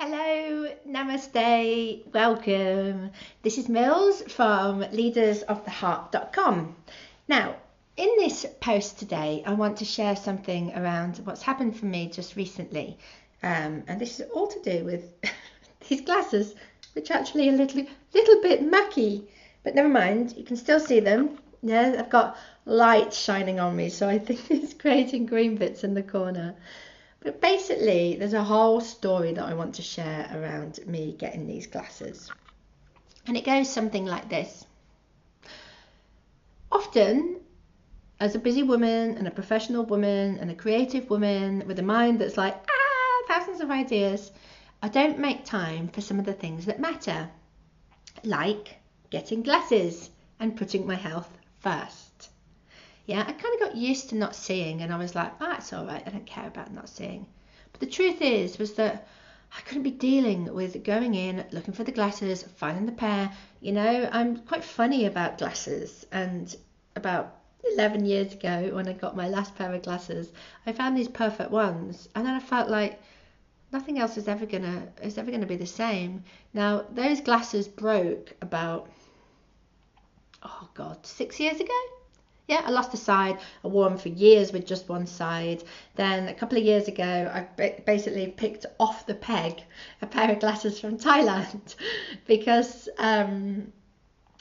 Hello, namaste, welcome. This is Mills from leadersoftheheart.com. Now, in this post today, I want to share something around what's happened for me just recently. And this is all to do with these glasses, which are actually a little bit mucky, but never mind, you can still see them. Yeah, I've got light shining on me, so I think it's creating green bits in the corner. But basically, there's a whole story that I want to share around me getting these glasses. And it goes something like this. Often, as a busy woman and a professional woman and a creative woman with a mind that's like, thousands of ideas, I don't make time for some of the things that matter, like getting glasses and putting my health first. Yeah, I kind of got used to not seeing, and I was like, it's all right, I don't care about not seeing. But the truth was that I couldn't be dealing with going in, looking for the glasses, finding the pair. You know, I'm quite funny about glasses, and about 11 years ago when I got my last pair of glasses, I found these perfect ones, and then I felt like nothing else is ever gonna be the same. Now, those glasses broke about 6 years ago. Yeah, I lost a side. I wore them for years with just one side. Then a couple of years ago, I basically picked off the peg a pair of glasses from Thailand because, and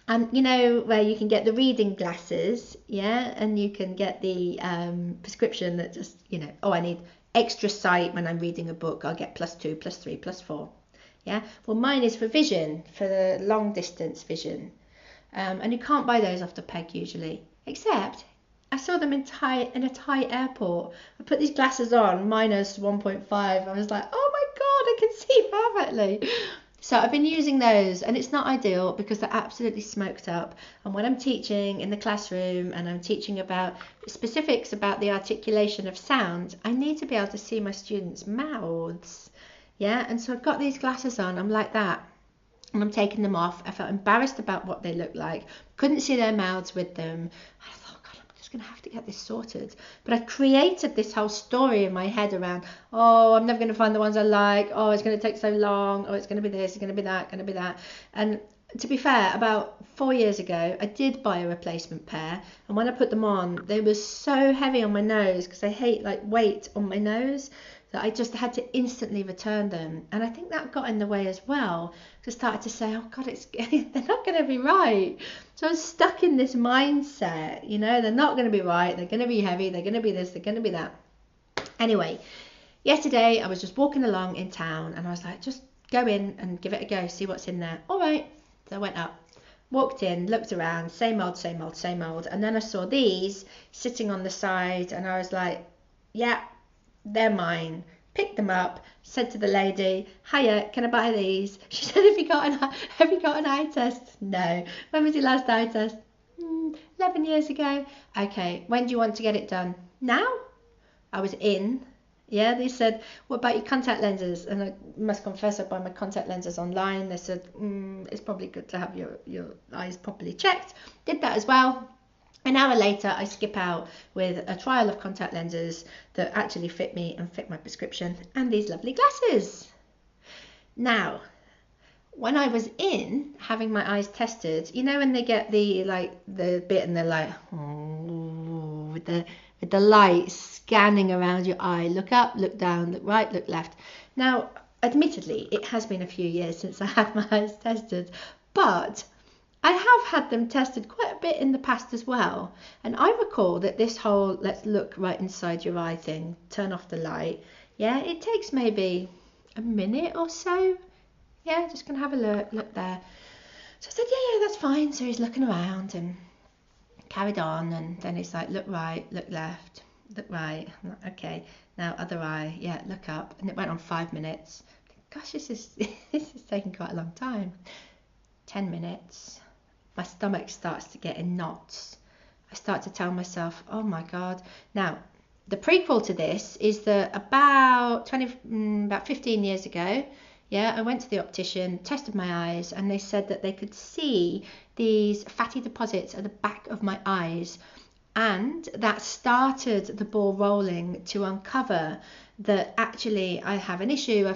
you know, where you can get the reading glasses, yeah, and you can get the prescription that just, I need extra sight when I'm reading a book. I'll get +2, +3, +4. Yeah, well, mine is for vision, for the long distance vision. And you can't buy those off the peg usually. Except I saw them in a Thai airport. I put these glasses on, -1.5. I was like, oh my God, I can see perfectly. So I've been using those, and it's not ideal because they're absolutely smoked up. And when I'm teaching in the classroom and I'm teaching about specifics about the articulation of sound, I need to be able to see my students' mouths. Yeah, and so I've got these glasses on. I'm like that. And I'm taking them off. I felt embarrassed about what they looked like. Couldn't see their mouths with them. I thought, God, I'm just going to have to get this sorted. But I created this whole story in my head around, I'm never going to find the ones I like. It's going to take so long. It's going to be this, it's going to be that, going to be that. And to be fair, about 4 years ago, I did buy a replacement pair. And when I put them on, they were so heavy on my nose because I hate weight on my nose, that I just had to instantly return them. And I think that got in the way as well. I started to say, oh God, they're not going to be right. So I was stuck in this mindset, they're not going to be right. They're going to be heavy. They're going to be this. They're going to be that. Anyway, yesterday I was just walking along in town and I was like, just go in and give it a go. See what's in there. All right. So I went up, walked in, looked around, same old, same old, same old. And then I saw these sitting on the side and I was like, yeah, they're mine. Picked them up, said to the lady, hiya, can I buy these? She said, have you got an eye test? No. When was your last eye test? 11 years ago. Okay, when do you want to get it done? Now? I was in. Yeah, they said, what about your contact lenses? And I must confess, I buy my contact lenses online. They said, it's probably good to have your eyes properly checked. Did that as well. An hour later, I skip out with a trial of contact lenses that actually fit me and fit my prescription, and these lovely glasses. Now, when I was in having my eyes tested, when they get the bit and they're like, with the light scanning around your eye, look up, look down, look right, look left. Now, admittedly, it has been a few years since I had my eyes tested, but I have had them tested quite a bit in the past as well. And I recall that this whole let's look right inside your eye thing, turn off the light, yeah, it takes maybe a minute or so. Yeah, just gonna have a look there. So I said, yeah, that's fine. So he's looking around and carried on. And then he's like, look right, look left, look right. I'm like, okay, now other eye, yeah, look up. And it went on 5 minutes. Gosh, this is taking quite a long time. 10 minutes. My stomach starts to get in knots. I start to tell myself, oh my God. Now, the prequel to this is that about 15 years ago, yeah, I went to the optician, tested my eyes, and they said that they could see these fatty deposits at the back of my eyes. And that started the ball rolling to uncover that actually I have an issue, a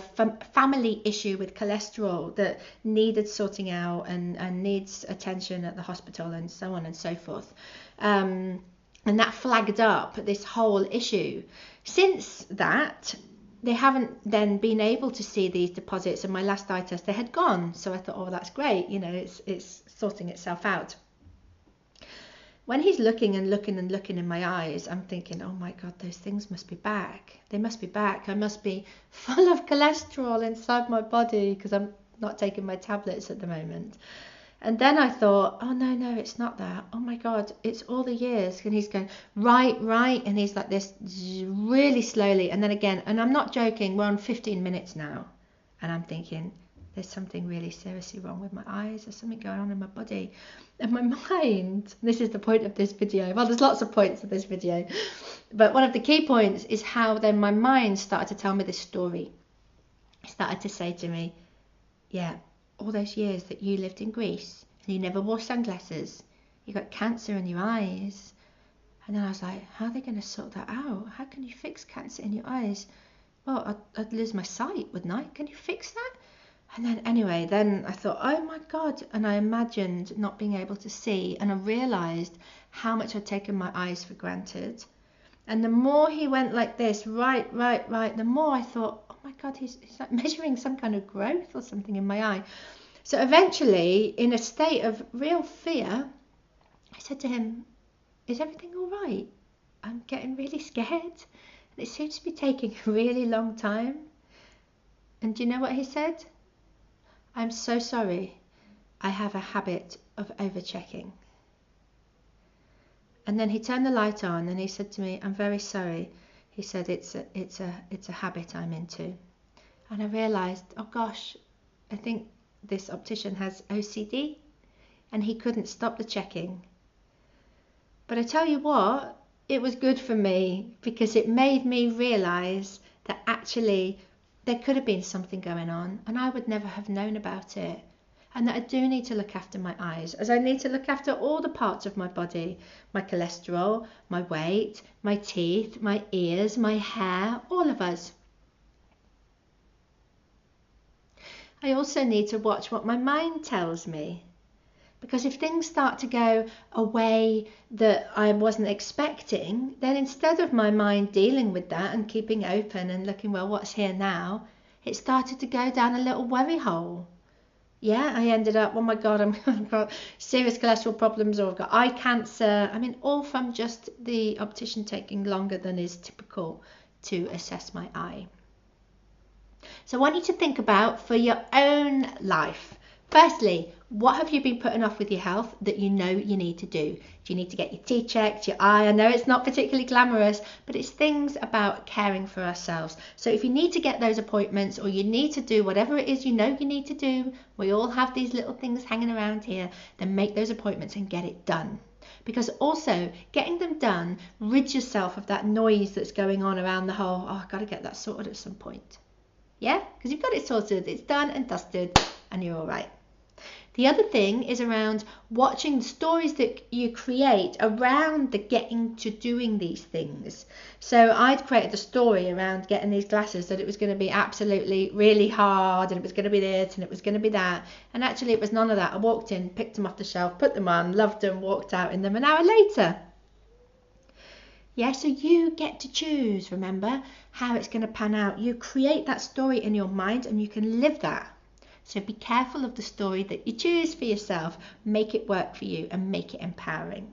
family issue with cholesterol that needed sorting out and needs attention at the hospital and so on and so forth. And that flagged up this whole issue. Since that, they haven't then been able to see these deposits, and my last eye test, they had gone. So I thought, oh, that's great, you know, it's sorting itself out. When he's looking and looking and looking in my eyes, I'm thinking, oh my God, those things must be back. They must be back. I must be full of cholesterol inside my body because I'm not taking my tablets at the moment. And then I thought, oh no, it's not that. Oh my God, it's all the years. And he's going, right. And he's like this really slowly. And then again, and I'm not joking, we're on 15 minutes now. And I'm thinking, there's something really seriously wrong with my eyes. There's something going on in my body. And my mind, this is the point of this video. Well, there's lots of points of this video. But one of the key points is how then my mind started to tell me this story. It started to say to me, yeah, all those years that you lived in Greece and you never wore sunglasses, you got cancer in your eyes. And then I was like, how are they going to sort that out? How can you fix cancer in your eyes? Well, I'd lose my sight, wouldn't I? Can you fix that? And then anyway, then I thought, oh my God. And I imagined not being able to see. And I realized how much I'd taken my eyes for granted. And the more he went like this, right, the more I thought, oh my God, he's like measuring some kind of growth or something in my eye. So eventually, in a state of real fear, I said to him, is everything all right? I'm getting really scared. And it seems to be taking a really long time. And do you know what he said? I'm so sorry. I have a habit of over-checking. And then he turned the light on and he said to me, I'm very sorry. He said, it's a habit I'm into. And I realized, oh gosh, I think this optician has OCD and he couldn't stop the checking. But I tell you what, it was good for me because it made me realize that actually there could have been something going on and I would never have known about it. And that I do need to look after my eyes, as I need to look after all the parts of my body, my cholesterol, my weight, my teeth, my ears, my hair, all of us. I also need to watch what my mind tells me. Because if things start to go a way that I wasn't expecting, then instead of my mind dealing with that and keeping open and looking, well, what's here now, it started to go down a little worry hole. Yeah, I ended up, oh my God, I've got serious cholesterol problems, or I've got eye cancer. I mean, all from just the optician taking longer than is typical to assess my eye. So I want you to think about for your own life. Firstly, what have you been putting off with your health that you know you need to do? Do you need to get your teeth checked, your eye? I know it's not particularly glamorous, but it's things about caring for ourselves. So if you need to get those appointments or you need to do whatever it is you know you need to do, we all have these little things hanging around here, then make those appointments and get it done. Because also getting them done, rid yourself of that noise that's going on around the whole, oh, I've got to get that sorted at some point. Yeah, because you've got it sorted, it's done and dusted and you're all right. The other thing is around watching the stories that you create around the getting to doing these things. So I'd created a story around getting these glasses, that it was going to be absolutely really hard and it was going to be this and it was going to be that. And actually it was none of that. I walked in, picked them off the shelf, put them on, loved them, walked out in them an hour later. Yeah, so you get to choose, remember, how it's going to pan out. You create that story in your mind and you can live that. So be careful of the story that you choose for yourself. Make it work for you and make it empowering.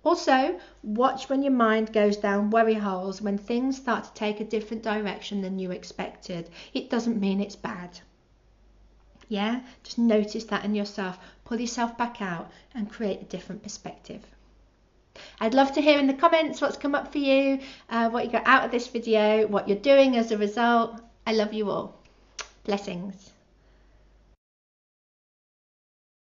Also, watch when your mind goes down worry holes, when things start to take a different direction than you expected. It doesn't mean it's bad. Yeah, just notice that in yourself. Pull yourself back out and create a different perspective. I'd love to hear in the comments what's come up for you, what you got out of this video, what you're doing as a result. I love you all. Blessings.